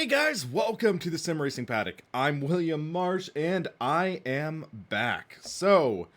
Hey guys, welcome to the Sim Racing Paddock. I'm William Marsh and I am back. So,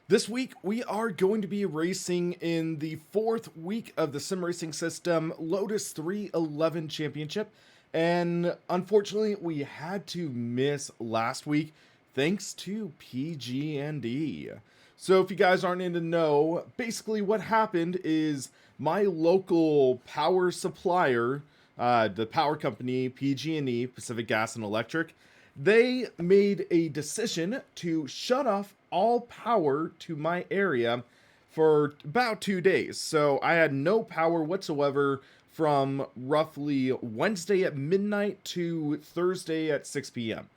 this week we are going to be racing in the fourth week of the Sim Racing System Lotus 311 Championship. And unfortunately, we had to miss last week thanks to PG&E. So if you guys aren't in the know, basically what happened is my local power supplier, the power company PG&E, Pacific Gas and Electric, they made a decision to shut off all power to my area for about 2 days. So I had no power whatsoever from roughly Wednesday at midnight to Thursday at 6 p.m.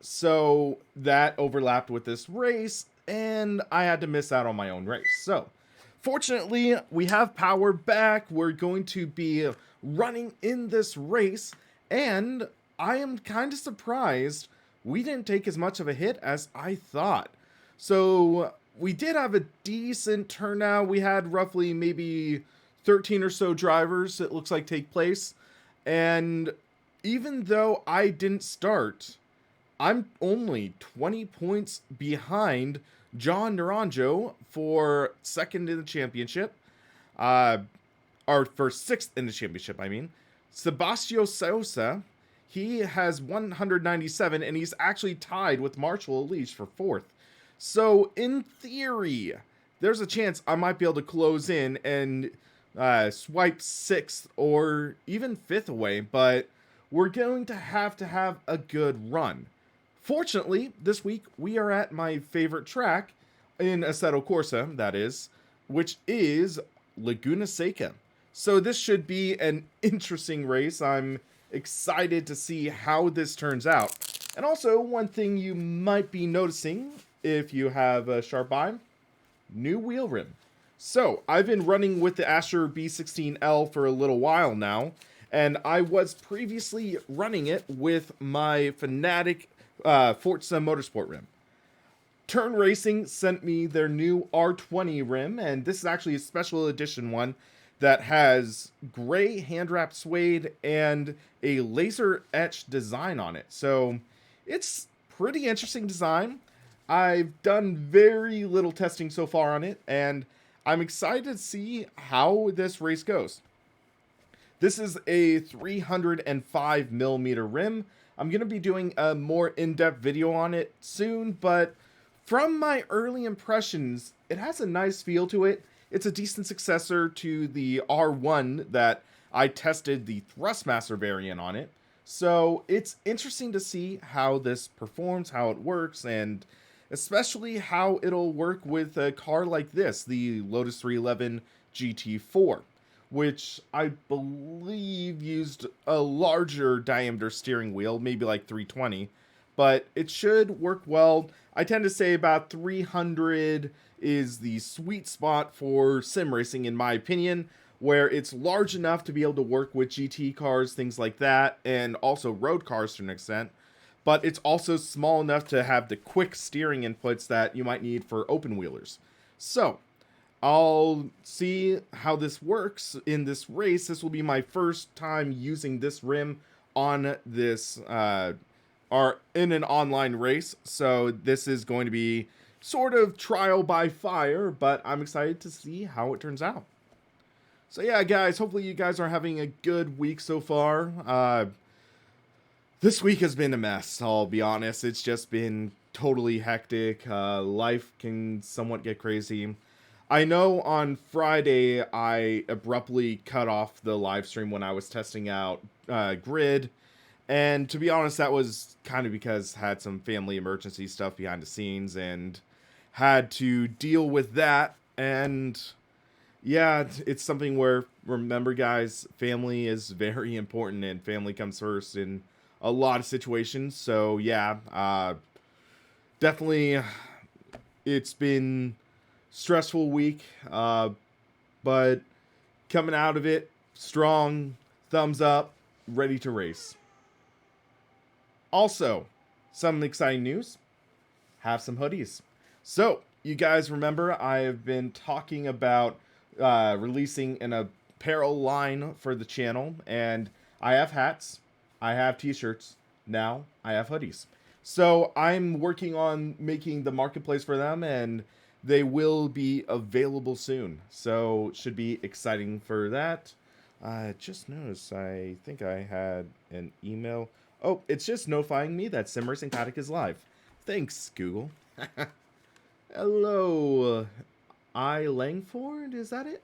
So that overlapped with this race, and I had to miss out on my own race. So fortunately, we have power back. We're going to be running in this race, and I am kind of surprised we didn't take as much of a hit as I thought. So we did have a decent turnout. We had roughly maybe 13 or so drivers, it looks like, take place. And even though I didn't start, I'm only 20 points behind John Naranjo for second in the championship. Or for sixth in the championship, I mean. Sebastião Sousa, he has 197, and he's actually tied with Marshall Elise for fourth. So, in theory, there's a chance I might be able to close in and swipe sixth or even fifth away, but we're going to have a good run. Fortunately, this week we are at my favorite track in Assetto Corsa, that is, which is Laguna Seca. So this should be an interesting race. I'm excited to see how this turns out. And also, one thing you might be noticing if you have a sharp eye, new wheel rim. So I've been running with the Asher B16L for a little while now, and I was previously running it with my Fanatic Forza Motorsport rim. Turn Racing sent me their new R20 rim, and this is actually a special edition one that has gray hand-wrapped suede and a laser etched design on it. So it's pretty interesting design. I've done very little testing so far on it, and I'm excited to see how this race goes. This is a 305mm rim. I'm going to be doing a more in-depth video on it soon, but from my early impressions, it has a nice feel to it. It's a decent successor to the R1 that I tested the Thrustmaster variant on it. So it's interesting to see how this performs, how it works, and especially how it'll work with a car like this, the Lotus 311 GT4. Which I believe used a larger diameter steering wheel, maybe like 320, but it should work well. I tend to say about 300 is the sweet spot for sim racing, in my opinion, where it's large enough to be able to work with GT cars, things like that, and also road cars to an extent, but it's also small enough to have the quick steering inputs that you might need for open wheelers. So I'll see how this works in this race. This will be my first time using this rim on this, or in an online race. So this is going to be sort of trial by fire, but I'm excited to see how it turns out. So yeah, guys, hopefully you guys are having a good week so far. This week has been a mess, I'll be honest. It's just been totally hectic. Life can somewhat get crazy. I know on Friday I abruptly cut off the live stream when I was testing out Grid, and to be honest, that was kind of because I had some family emergency stuff behind the scenes and had to deal with that. And yeah, it's something where, remember guys, family is very important and family comes first in a lot of situations. So yeah, definitely it's been stressful week, but coming out of it strong, thumbs up, ready to race. Also, some exciting news, have some hoodies. So you guys remember I've been talking about releasing an apparel line for the channel, and I have hats, I have t-shirts. Now I have hoodies. So I'm working on making the marketplace for them, and they will be available soon. So should be exciting for that. I just noticed, I think I had an email. Oh, it's just notifying me that SimRacingPaddock is live. Thanks, Google. Hello, I Langford, is that it?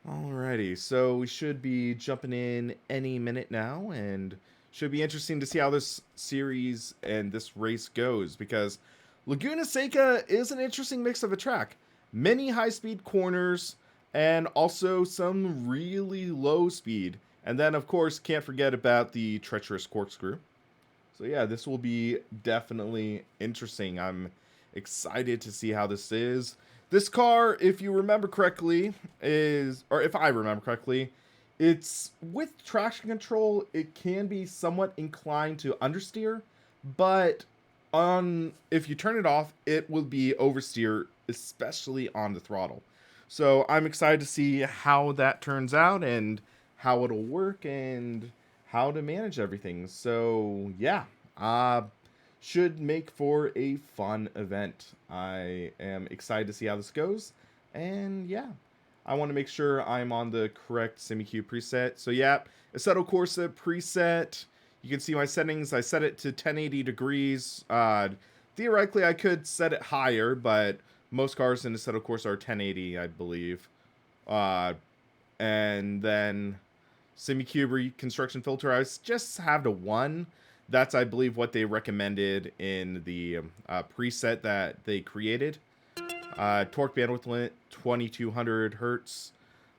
Alrighty, so we should be jumping in any minute now, and should be interesting to see how this series and this race goes, because Laguna Seca is an interesting mix of a track. Many high-speed corners, and also some really low speed. And then, of course, can't forget about the treacherous corkscrew. So yeah, this will be definitely interesting. I'm excited to see how this is. This car, if you remember correctly, or if I remember correctly, it's with traction control, it can be somewhat inclined to understeer, but if you turn it off, it will be oversteer, especially on the throttle. So I'm excited to see how that turns out and how it'll work and how to manage everything. So yeah, should make for a fun event. I am excited to see how this goes. And yeah, I want to make sure I'm on the correct SimiQ preset. So yeah, Assetto Corsa preset. You can see my settings. I set it to 1080 degrees. Theoretically, I could set it higher, but most cars in Assetto Corsa are 1080, I believe. And then SimiQ reconstruction filter, I just have to 1. That's, I believe, what they recommended in the preset that they created. Torque bandwidth limit, 2200 hertz.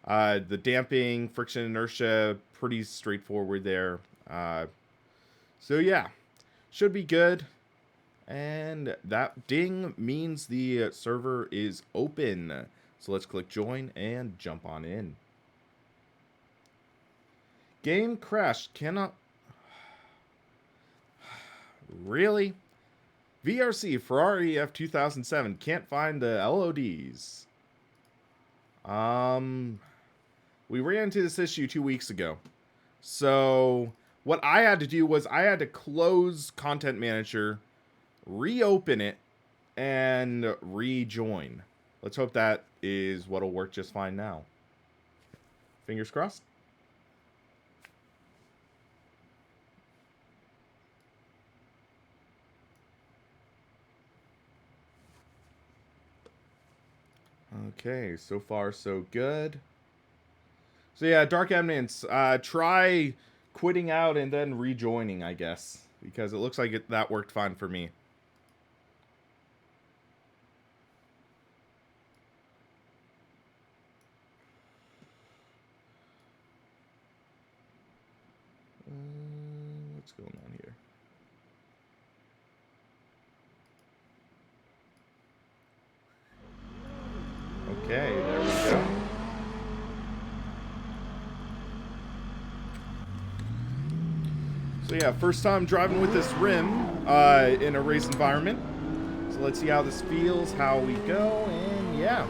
The damping, friction, inertia, pretty straightforward there. So yeah, should be good. And that ding means the server is open. So let's click join and jump on in. Game crashed. Cannot... Really? VRC Ferrari F2007 can't find the LODs. We ran into this issue 2 weeks ago. So what I had to do was I had to close Content Manager, reopen it, and rejoin. Let's hope that is what'll work just fine now. Fingers crossed. Okay, so far so good. So yeah, Dark Eminence, try quitting out and then rejoining, I guess, because it looks like that worked fine for me. What's going on here? Okay, there we go. So yeah, first time driving with this rim in a race environment. So let's see how this feels, how we go, and yeah.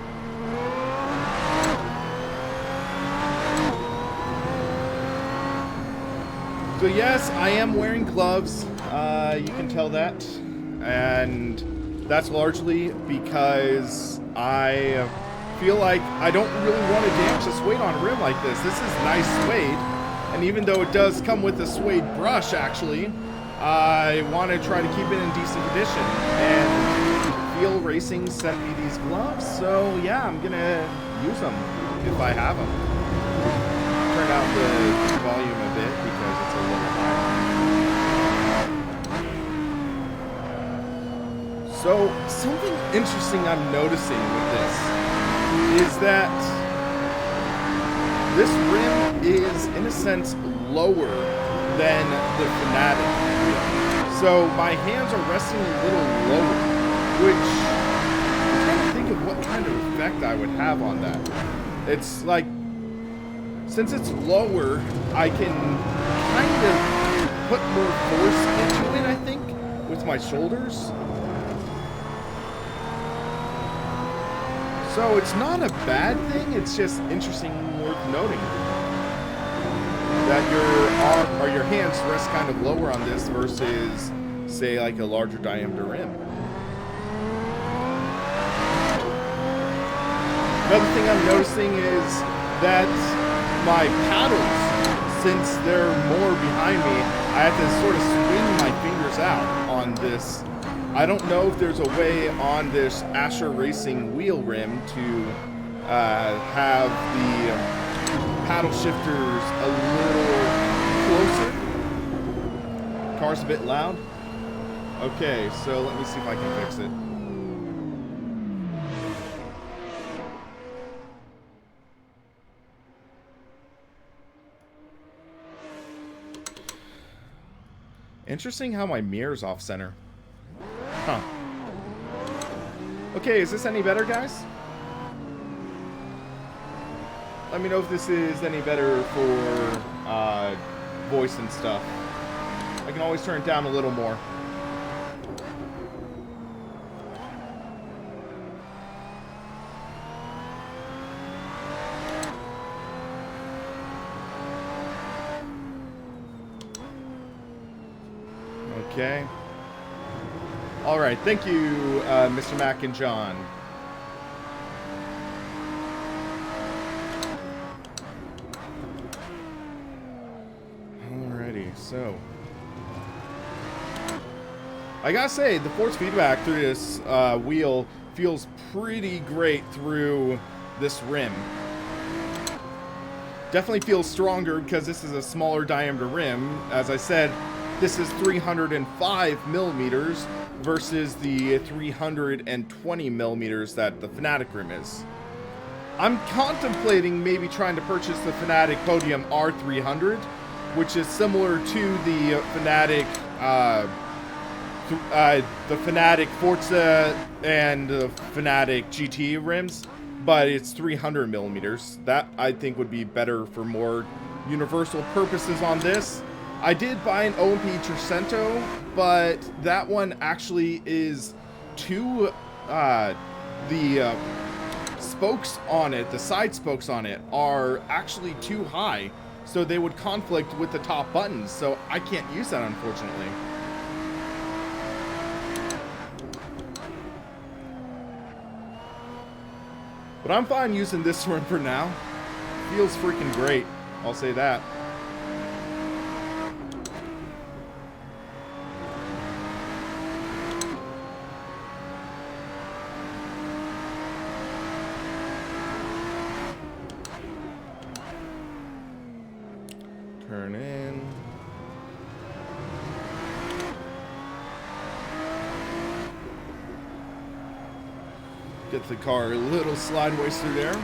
So yes, I am wearing gloves. You can tell that. And that's largely because I feel like I don't really want to damage the suede on a rim like this. This is nice suede, and even though it does come with a suede brush, actually, I want to try to keep it in decent condition. And Feel Racing sent me these gloves, so yeah, I'm gonna use them if I have them. Turn down the volume a bit because it's a little high. So something interesting I'm noticing with this is that this rim is, in a sense, lower than the Fanatic rim. So my hands are resting a little lower, which I'm trying to think of what kind of effect I would have on that. It's like, since it's lower, I can kind of put more force into it, I think, with my shoulders. So it's not a bad thing, it's just interesting, worth noting. that your arm or your hands rest kind of lower on this versus, say, like a larger diameter rim. Another thing I'm noticing is that my paddles, since they're more behind me, I have to sort of swing my fingers out on this. I don't know if there's a way on this Assetto Racing wheel rim to have the paddle shifters a little closer. Car's a bit loud. Okay, so let me see if I can fix it. Interesting how my mirror's off center. Huh. Okay, is this any better, guys? Let me know if this is any better for voice and stuff. I can always turn it down a little more. Okay. All right. Thank you, Mr. Mac and John. Alrighty. So, I gotta say, the force feedback through this wheel feels pretty great through this rim. Definitely feels stronger because this is a smaller diameter rim. As I said, this is 305 millimeters versus the 320 millimeters that the Fanatec rim is. I'm contemplating maybe trying to purchase the Fanatec Podium R300, which is similar to the Fanatec Forza and the Fanatec GT rims, but it's 300 millimeters. That I think would be better for more universal purposes on this. I did buy an OMP Trecento, but that one actually is too, the spokes on it, the side spokes on it, are actually too high, so they would conflict with the top buttons, so I can't use that, unfortunately. But I'm fine using this one for now. Feels freaking great, I'll say that. Turn in. Get the car a little slideways through there.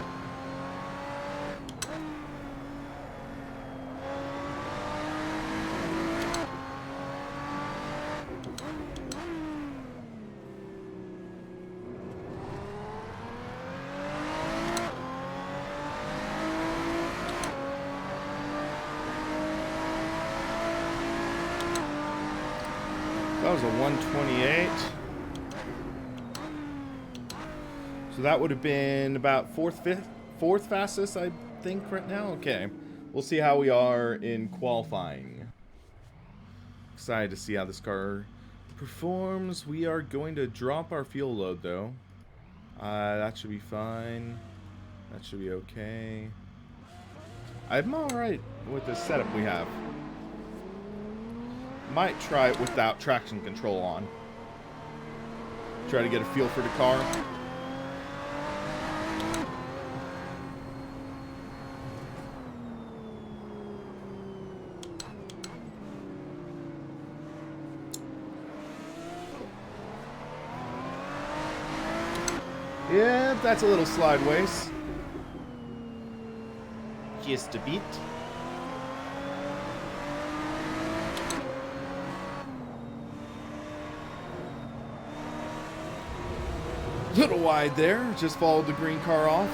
That was a 128. So that would have been about fourth fastest, I think, right now. Okay, we'll see how we are in qualifying. Excited to see how this car performs. We are going to drop our fuel load, though. That should be fine. That should be okay. I'm all right with the setup we have. Might try it without traction control on. Try to get a feel for the car. Yeah, that's a little slideways. Just a bit. Little wide there, just followed the green car off.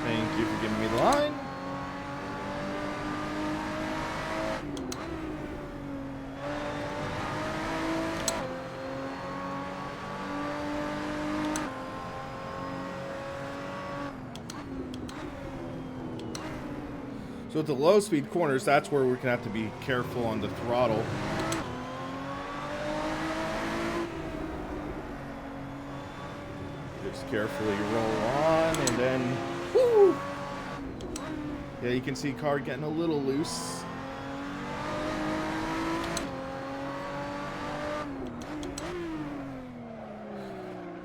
Thank you for giving me the line. So with the low speed corners, that's where we're going to have to be careful on the throttle. Just carefully roll on and then, woo! Yeah, you can see car getting a little loose.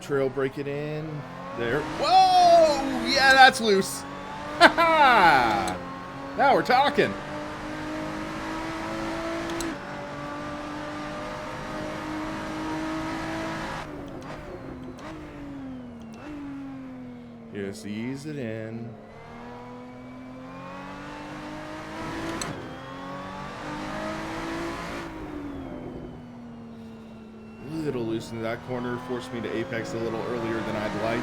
Trail break it in. There. Whoa! Yeah, that's loose. Ha ha! Now we're talking. Just ease it in. A little loose into that corner, forced me to apex a little earlier than I'd like.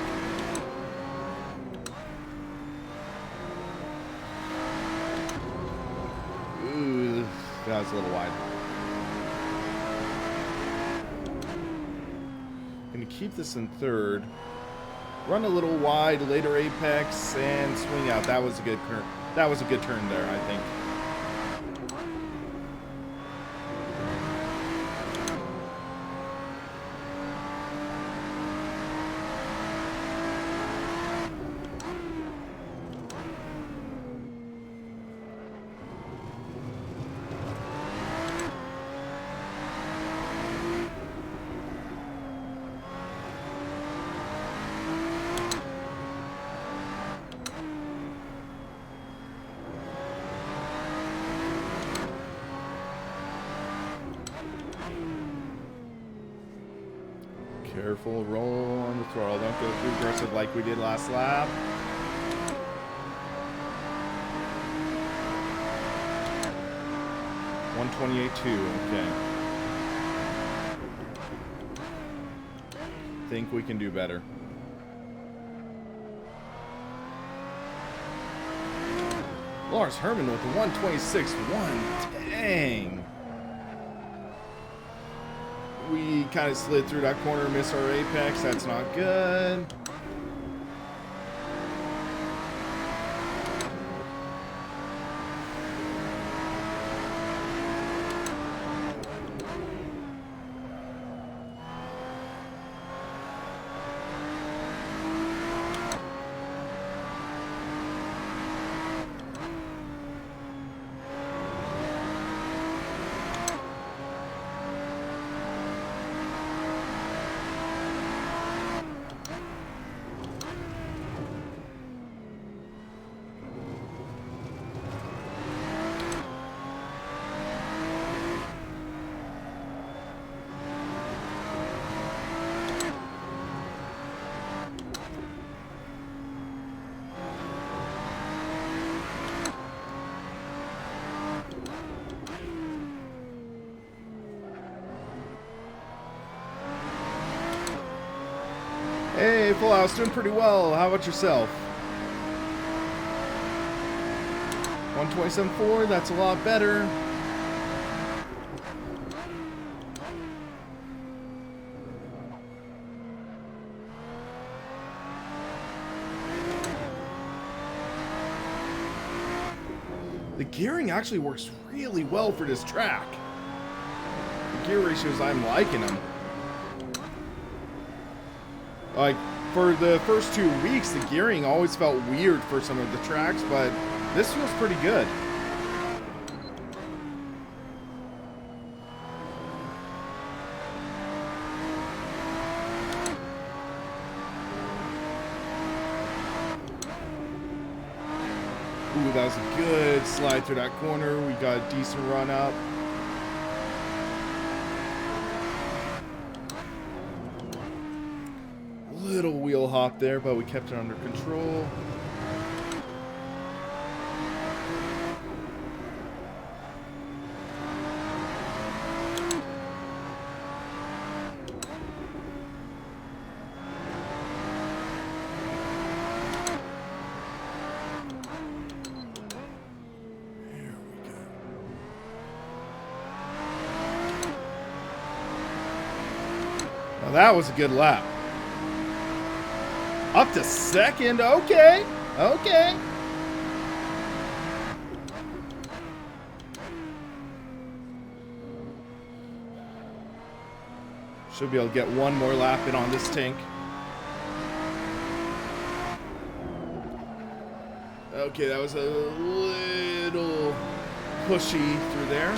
Ooh, that was a little wide. Gonna keep this in third. Run a little wide, later apex, and swing out. That was a good turn. That was a good turn there, I think. Careful, roll on the throttle. Don't go too aggressive like we did last lap. .128.2, okay. Think we can do better. Lars Herman with the 126.1. Dang. We kind of slid through that corner, missed our apex. That's not good. Hey, Full House, doing pretty well. How about yourself? 127.4, that's a lot better. The gearing actually works really well for this track. The gear ratios, I'm liking them. Like, for the first 2 weeks, the gearing always felt weird for some of the tracks, but this feels pretty good. Ooh, that was a good slide through that corner. We got a decent run up. Little wheel hop there, but we kept it under control. There we go. Now that was a good lap. Up to second, okay, okay. Should be able to get one more lap in on this tank. Okay, that was a little pushy through there.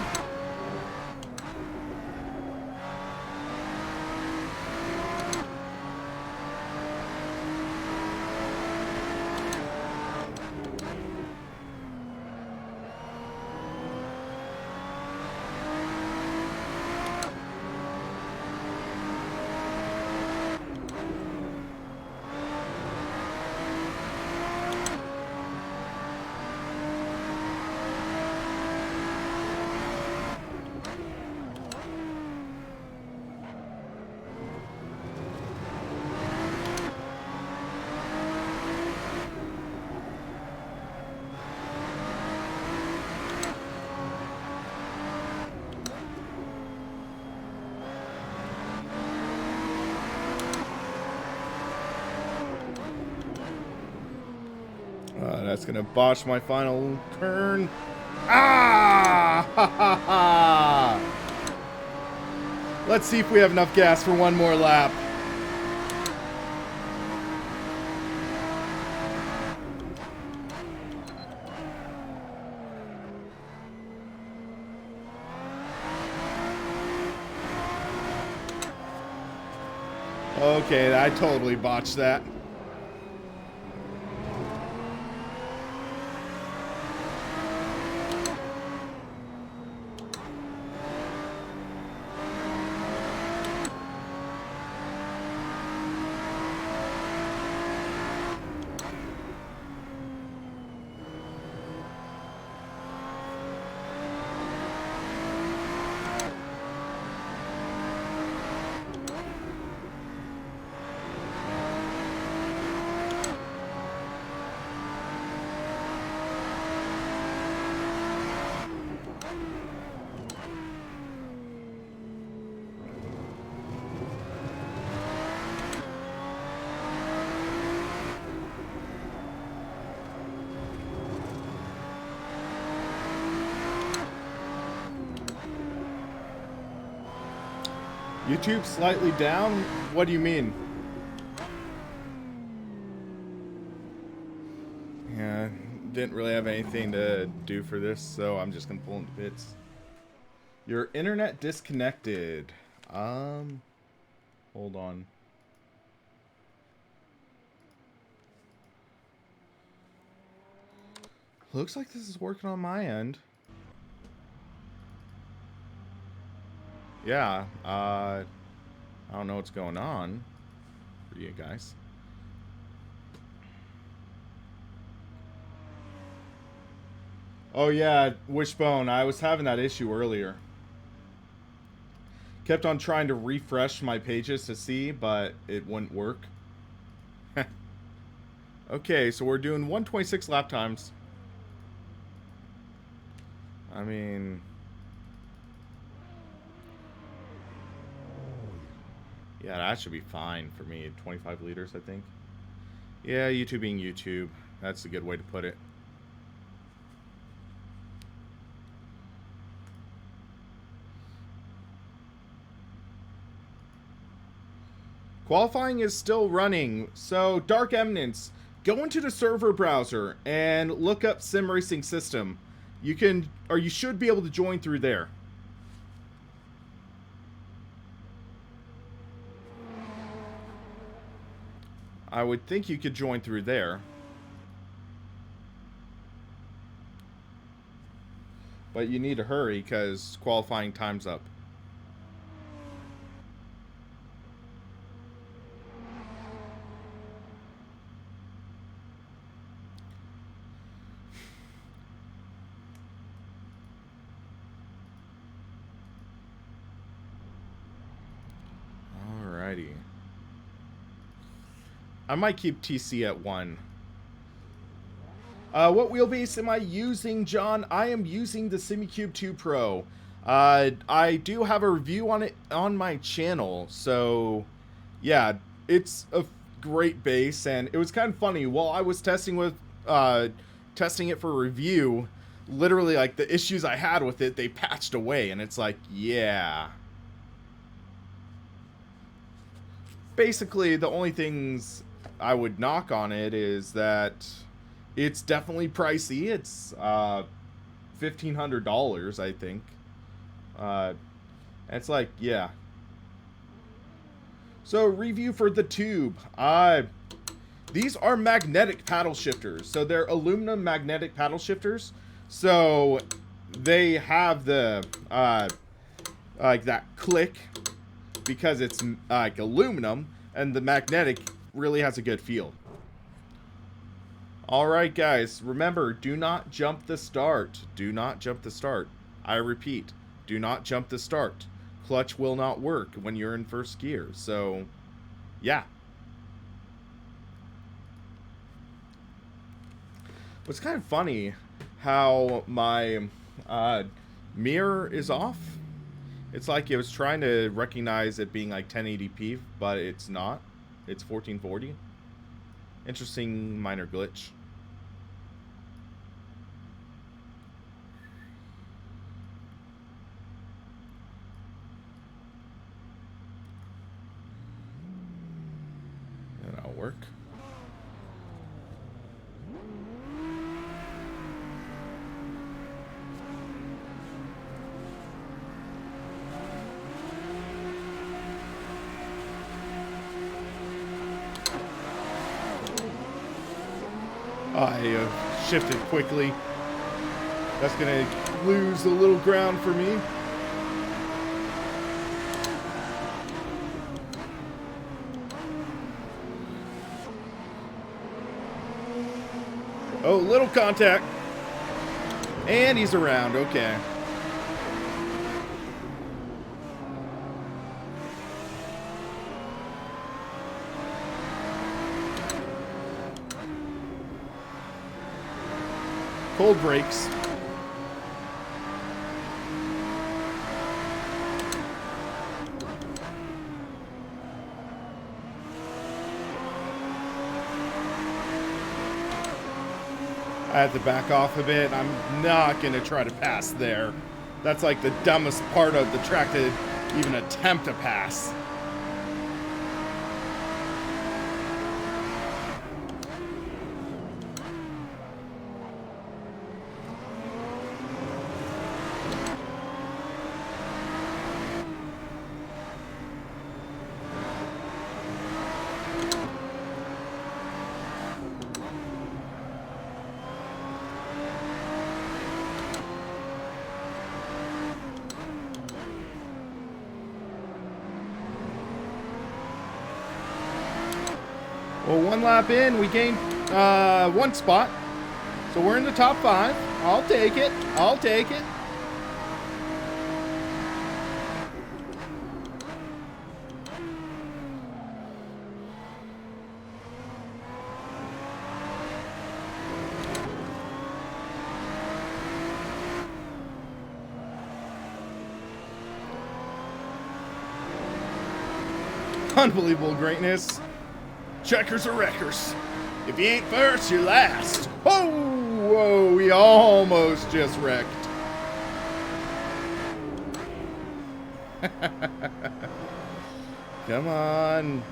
That's gonna botch my final turn. Ah! Ha, ha, ha. Let's see if we have enough gas for one more lap. Okay, I totally botched that. YouTube slightly down? What do you mean? Yeah, didn't really have anything to do for this, so I'm just gonna pull into pits. Your internet disconnected. Hold on. Looks like this is working on my end. Yeah, I don't know what's going on for you guys. Oh yeah, Wishbone, I was having that issue earlier. Kept on trying to refresh my pages to see, but it wouldn't work. Okay, so we're doing 126 lap times. I mean... yeah, that should be fine for me. 25 liters, I think. Yeah, YouTube being YouTube. That's a good way to put it. Qualifying is still running. So, Dark Eminence, go into the server browser and look up Sim Racing System. You can, or you should be able to join through there. I would think you could join through there. But you need to hurry because qualifying time's up. Alrighty. I might keep TC at 1. What wheelbase am I using, John? I am using the SimiCube 2 Pro. I do have a review on it on my channel, so yeah, it's a great base, and it was kind of funny. While I was testing it for review, literally like the issues I had with it, they patched away, and it's like, yeah. basically the only things I would knock on it is that it's definitely pricey. It's $1,500, I think. It's like, yeah. So, review for the tube. These are magnetic paddle shifters. So, they're aluminum magnetic paddle shifters. So, they have the, like that click because it's like aluminum, and the magnetic really has a good feel. Alright, guys. Remember, do not jump the start. Do not jump the start. I repeat, do not jump the start. Clutch will not work when you're in first gear. So, yeah. It's kind of funny how my mirror is off. It's like it was trying to recognize it being like 1080p, but it's not. It's 1440. Interesting minor glitch. That'll work. I shifted quickly. That's gonna lose a little ground for me. Oh, little contact. And he's around, okay. Cold brakes. I had to back off a bit. I'm not going to try to pass there. That's like the dumbest part of the track to even attempt to pass. Well, one lap in, we gained one spot. So we're in the top 5. I'll take it. I'll take it. Unbelievable greatness. Checkers or wreckers. If you ain't first, you're last. Oh, whoa, we almost just wrecked. Come on.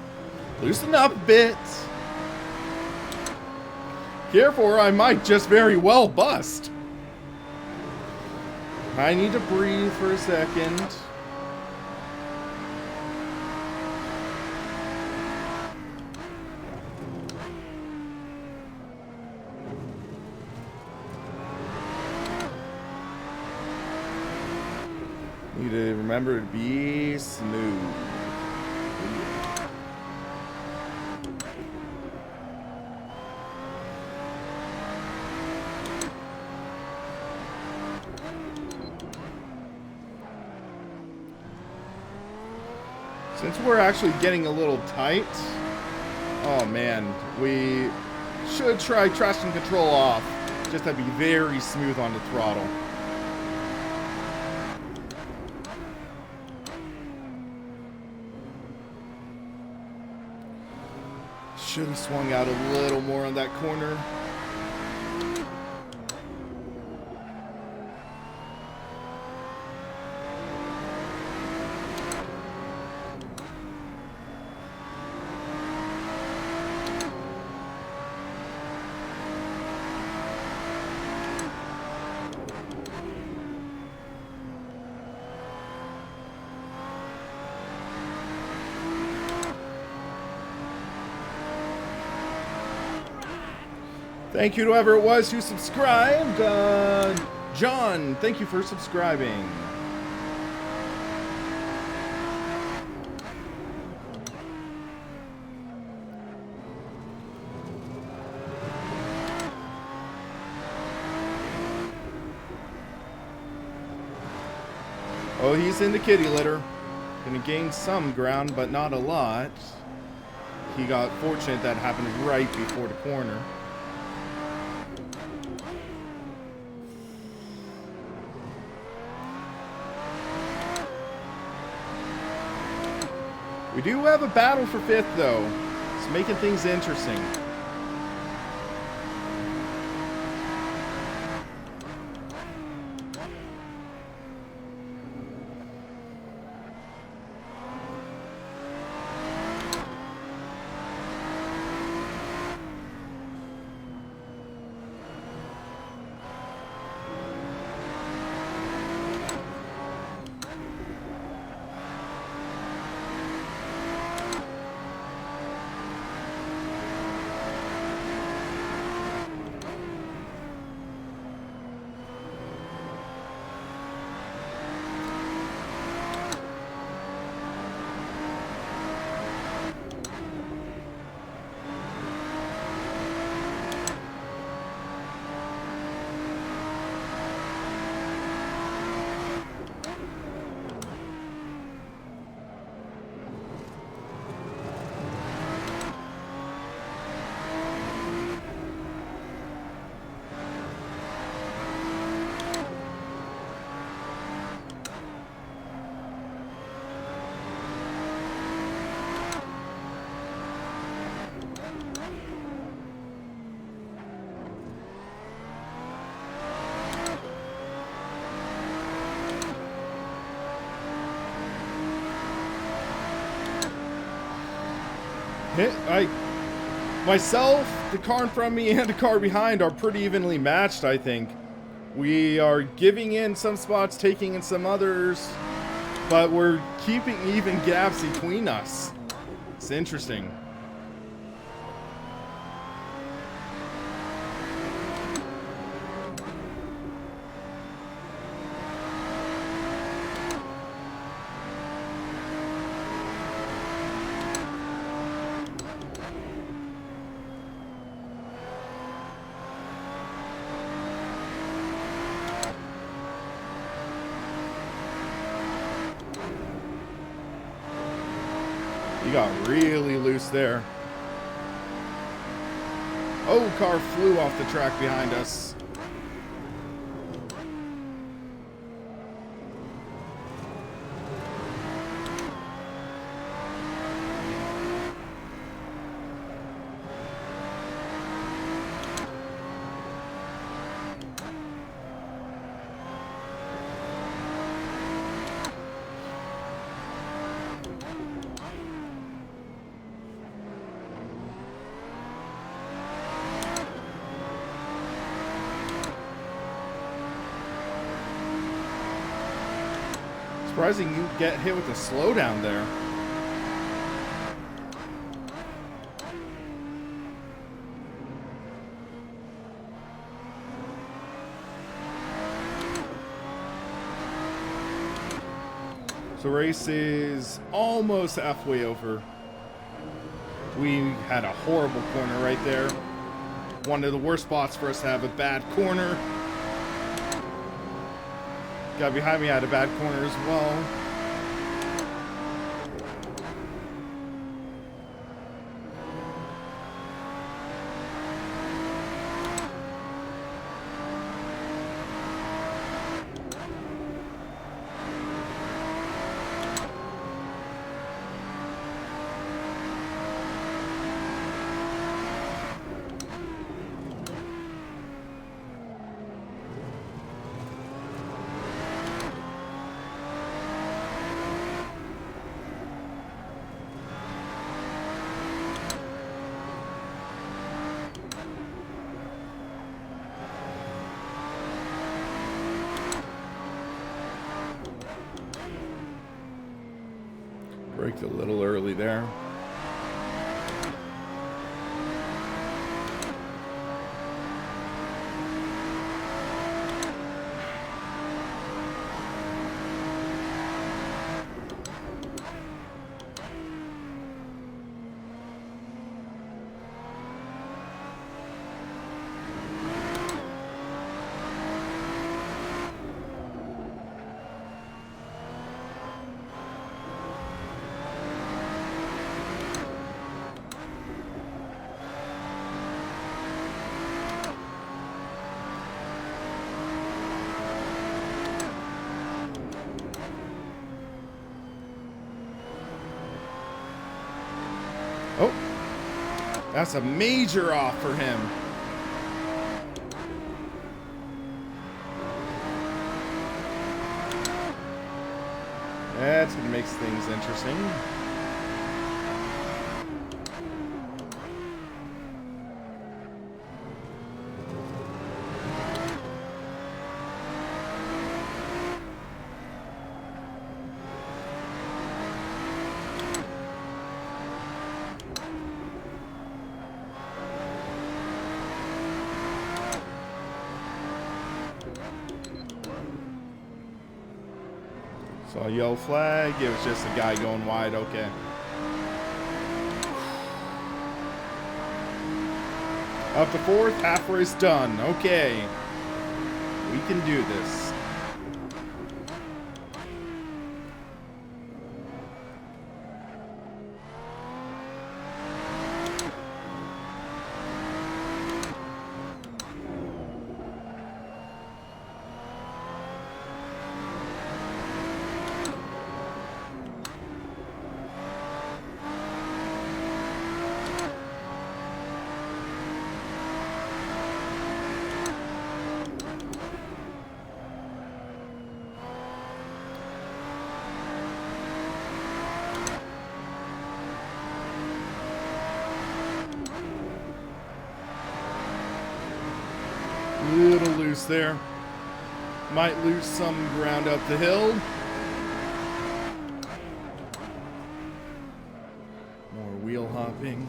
Loosen up a bit. Careful, or I might just very well bust. I need to breathe for a second. Need to remember to be smooth. Since we're actually getting a little tight, oh man, we should try traction control off, just to be very smooth on the throttle. Should have swung out a little more on that corner. Thank you to whoever it was who subscribed. John, thank you for subscribing. Oh, he's in the kitty litter. Gonna gain some ground, but not a lot. He got fortunate that happened right before the corner. We do have a battle for 5th, though. It's making things interesting. Myself, the car in front of me, and the car behind are pretty evenly matched, I think. We are giving in some spots, taking in some others, but we're keeping even gaps between us. It's interesting. He got really loose there. Oh, car flew off the track behind us. Surprising you get hit with a slowdown there. So race is almost halfway over. We had a horrible corner right there. One of the worst spots for us to have a bad corner. Guy behind me had a bad corner as well. Braked a little early there. That's a major off for him. That's what makes things interesting. Saw a yellow flag. It was just a guy going wide. Okay. Up to fourth. Half race done. Okay. We can do this. Little loose there. Might lose some ground up the hill. More wheel hopping.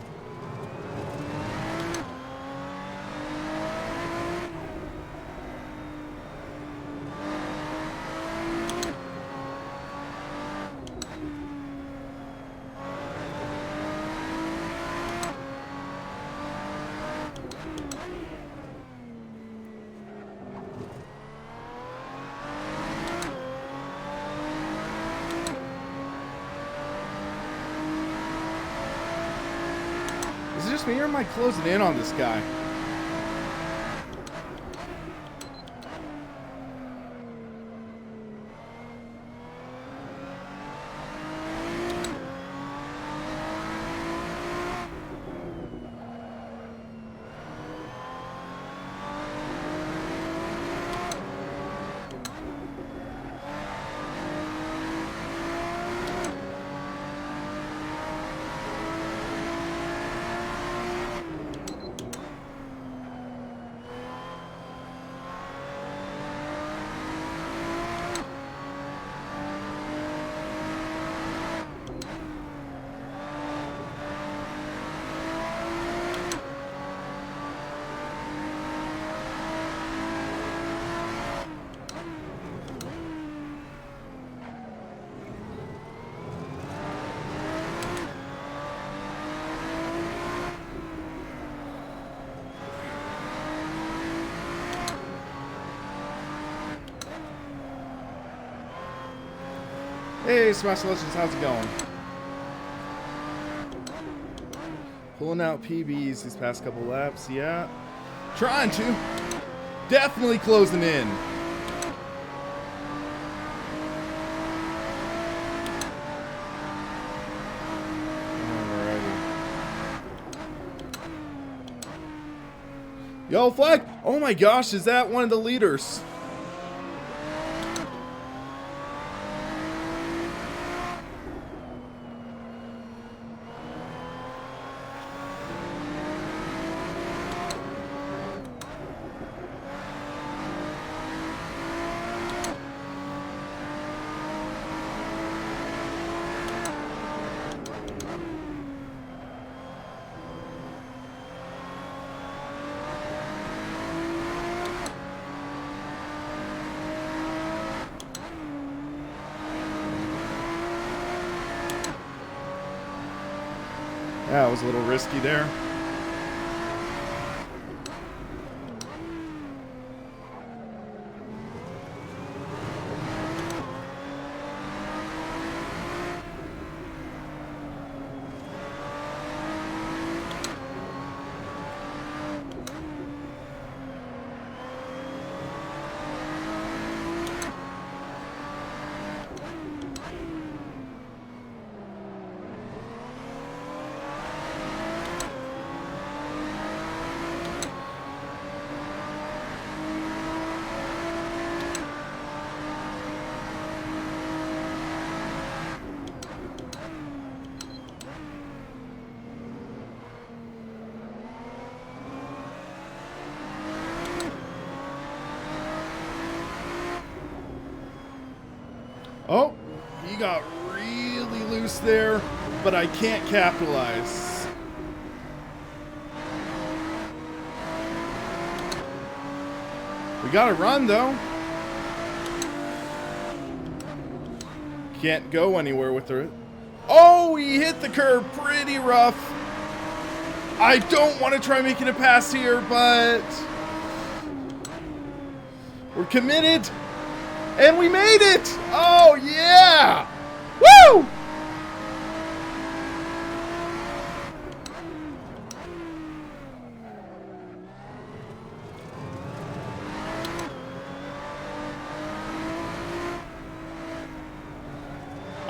Is it just me or am I closing in on this guy? Hey, Smash Legends, how's it going? Pulling out PBs these past couple laps, yeah. Trying to. Definitely closing in. Alrighty. Yellow flag! Oh my gosh, is that one of the leaders? That was a little risky there. Oh, he got really loose there, but I can't capitalize. We got to run, though. Can't go anywhere with her. Oh, he hit the curb pretty rough. I don't want to try making a pass here, but we're committed. And we made it! Oh, yeah! Woo!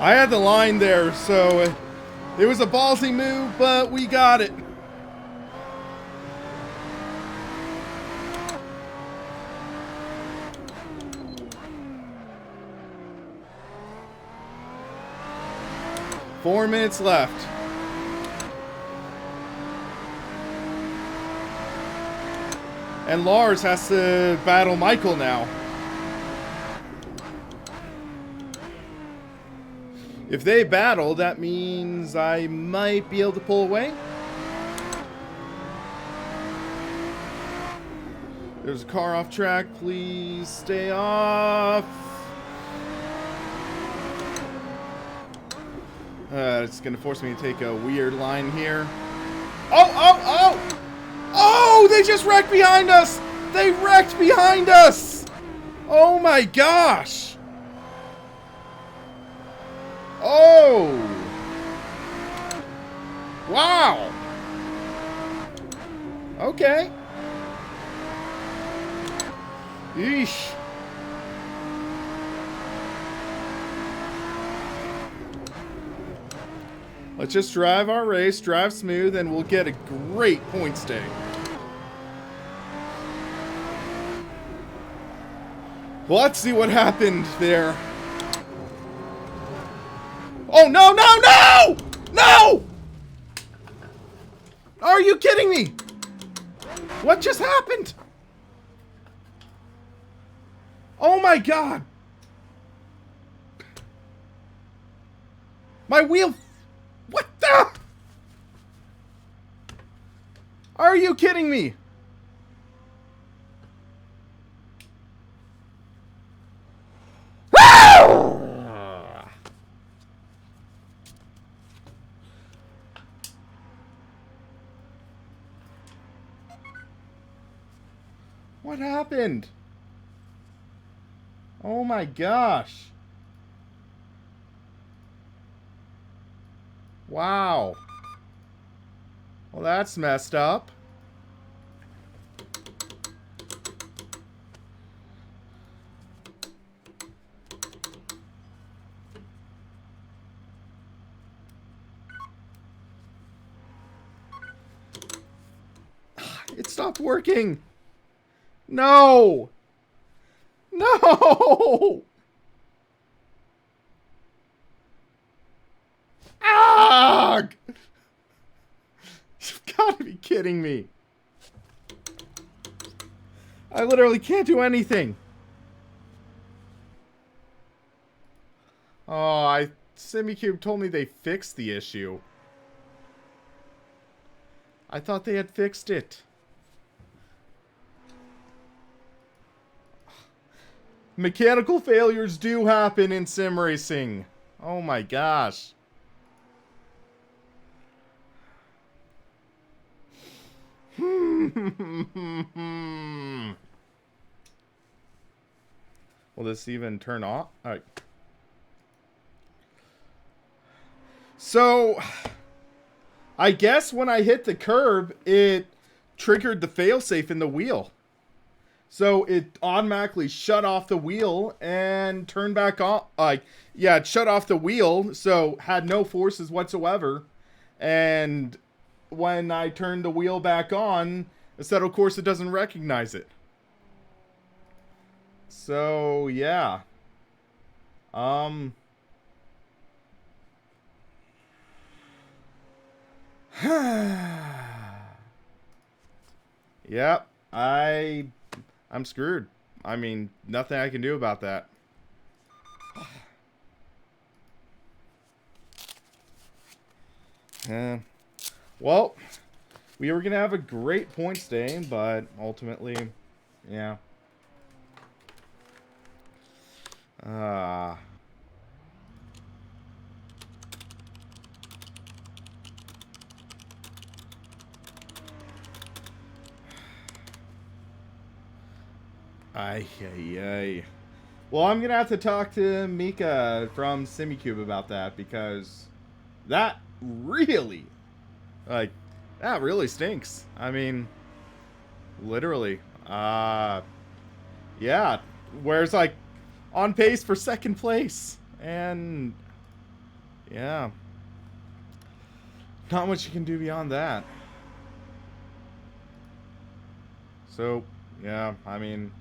I had the line there, so it was a ballsy move, but we got it. Four minutes left. And Lars has to battle Michael now. If they battle, that means I might be able to pull away. There's a car off track. Please stay off. It's going to force me to take a weird line here. Oh! Oh, they just wrecked behind us! They wrecked behind us! Oh my gosh! Oh! Wow! Okay. Yeesh. Let's just drive our race, drive smooth, and we'll get a great point stay. Well, let's see what happened there. Oh, no, no, no! No! Are you kidding me? What just happened? Oh my God. My wheel... What the? Are you kidding me? What happened? Oh my gosh. Wow. Well, that's messed up. It stopped working. No. No. Ah! You've got to be kidding me. I literally can't do anything. Oh, SimiCube told me they fixed the issue. I thought they had fixed it. Mechanical failures do happen in sim racing. Oh my gosh. Will this even turn off? All right. So, I guess when I hit the curb, it triggered the failsafe in the wheel. So it automatically shut off the wheel and turned back on. Yeah, it shut off the wheel, so had no forces whatsoever. And when I turned the wheel back on, Assetto Corsa doesn't recognize it. So yeah. Yep, I'm screwed. I mean, nothing I can do about that. Well, we were going to have a great points day, but ultimately, yeah. Ay. Well, I'm going to have to talk to Mika from SimiCube about that, because that really, that really stinks. I mean, literally. Yeah. Whereas, on pace for second place. And, yeah. Not much you can do beyond that. So, yeah, I mean,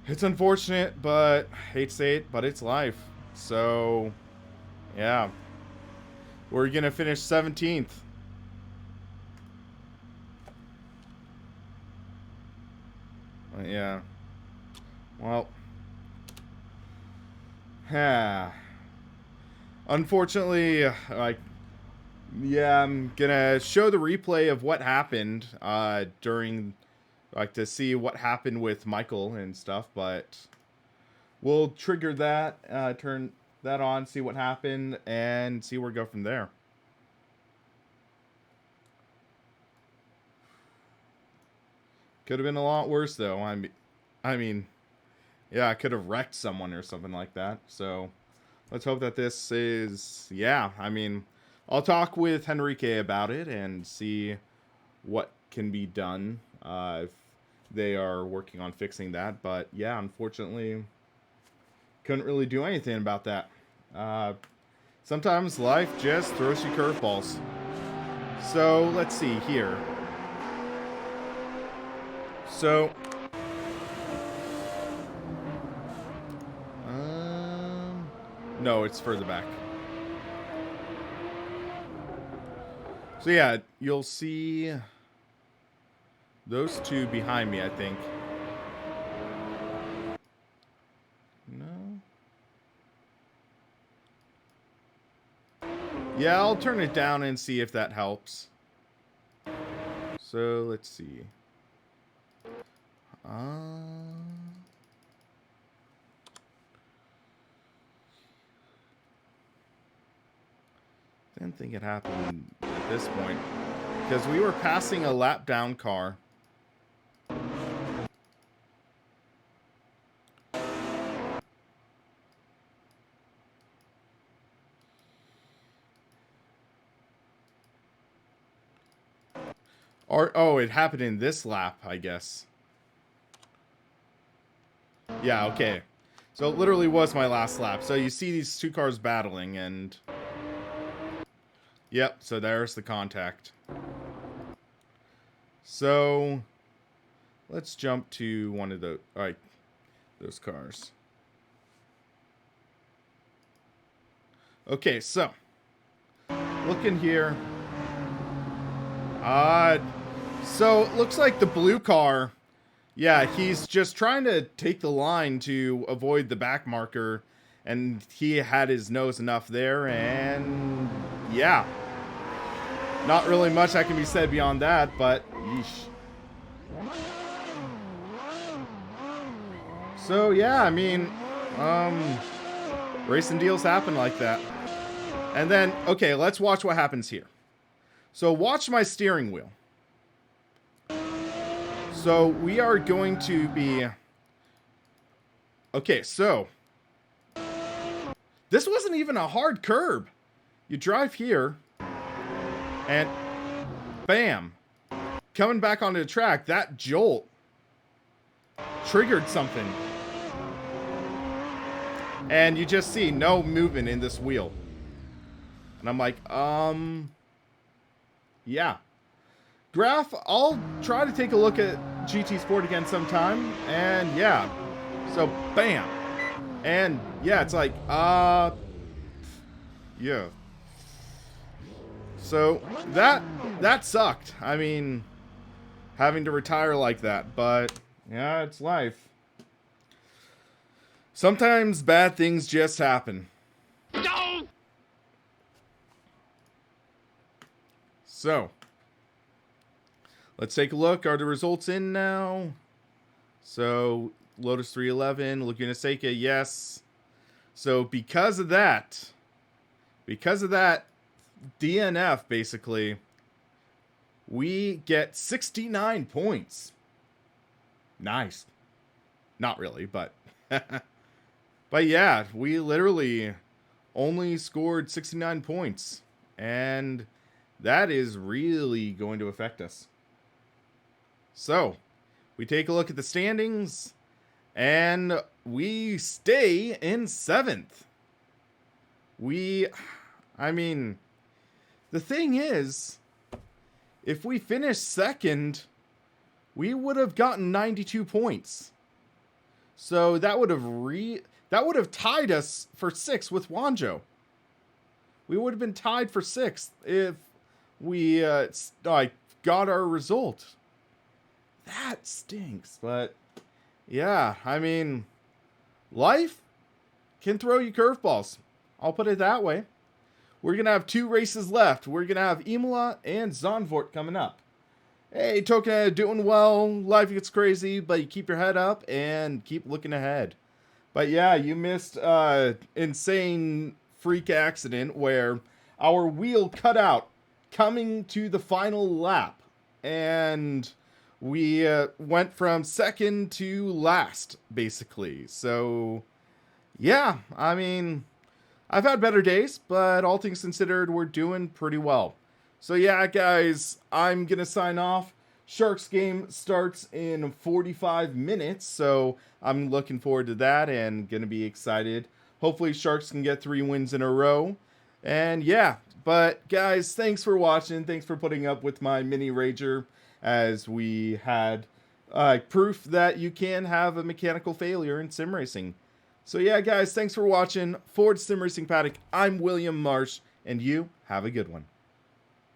it's unfortunate, but hate to say it, but it's life. So, yeah. We're going to finish 17th. Yeah. Well. Unfortunately, yeah, I'm gonna show the replay of what happened during, to see what happened with Michael and stuff, but we'll trigger that, turn that on, see what happened, and see where we go from there. Could have been a lot worse, though. I mean, yeah, I could have wrecked someone or something like that. So let's hope that this is, yeah, I mean, I'll talk with Henrique about it and see what can be done if they are working on fixing that. But yeah, unfortunately, couldn't really do anything about that. Sometimes life just throws you curveballs. So let's see here. So, no, it's further back. So yeah, you'll see those two behind me, I think. No. Yeah, I'll turn it down and see if that helps. So, let's see. Didn't think it happened at this point, because we were passing a lap down car. Or, oh, it happened in this lap, I guess. Yeah, okay. So it literally was my last lap. So you see these two cars battling, and yep, so there's the contact. So let's jump to one of those cars. Okay, so looking here. So it looks like the blue car, yeah, he's just trying to take the line to avoid the back marker, and he had his nose enough there, and yeah. Not really much that can be said beyond that, but yeesh. So yeah, I mean, racing deals happen like that. And then, okay, let's watch what happens here. So watch my steering wheel. So we are going to be, okay, so this wasn't even a hard curb. You drive here, and bam, coming back onto the track, that jolt triggered something. And you just see no movement in this wheel. And I'm like, yeah. Graph, I'll try to take a look at GT Sport again sometime. And yeah, so bam. And yeah, it's like, yeah. So that sucked. I mean, having to retire like that, but yeah, it's life. Sometimes bad things just happen. So, let's take a look. Are the results in now? So, Lotus 311, Laguna Seca, yes. So, because of that, DNF, basically, we get 69 points. Nice. Not really, but... but yeah, we literally only scored 69 points. And that is really going to affect us. So, we take a look at the standings, and we stay in 7th. I mean, the thing is, if we finished 2nd, we would have gotten 92 points. So that would have tied us for 6th with Wanjo. We would have been tied for 6th if we got our result. That stinks, but yeah, I mean, life can throw you curveballs. I'll put it that way. We're going to have 2 races left. We're going to have Imola and Zandvoort coming up. Hey, Token, doing well. Life gets crazy, but you keep your head up and keep looking ahead. But yeah, you missed insane freak accident where our wheel cut out coming to the final lap. And we went from 2nd to last, basically. So, yeah, I mean, I've had better days, but all things considered, we're doing pretty well. So yeah, guys, I'm going to sign off. Sharks game starts in 45 minutes, so I'm looking forward to that and going to be excited. Hopefully Sharks can get 3 wins in a row. And yeah, but guys, thanks for watching. Thanks for putting up with my mini rager as we had proof that you can have a mechanical failure in sim racing. So yeah, guys, thanks for watching. For SimRacingPaddock, I'm William Marsh, and you have a good one.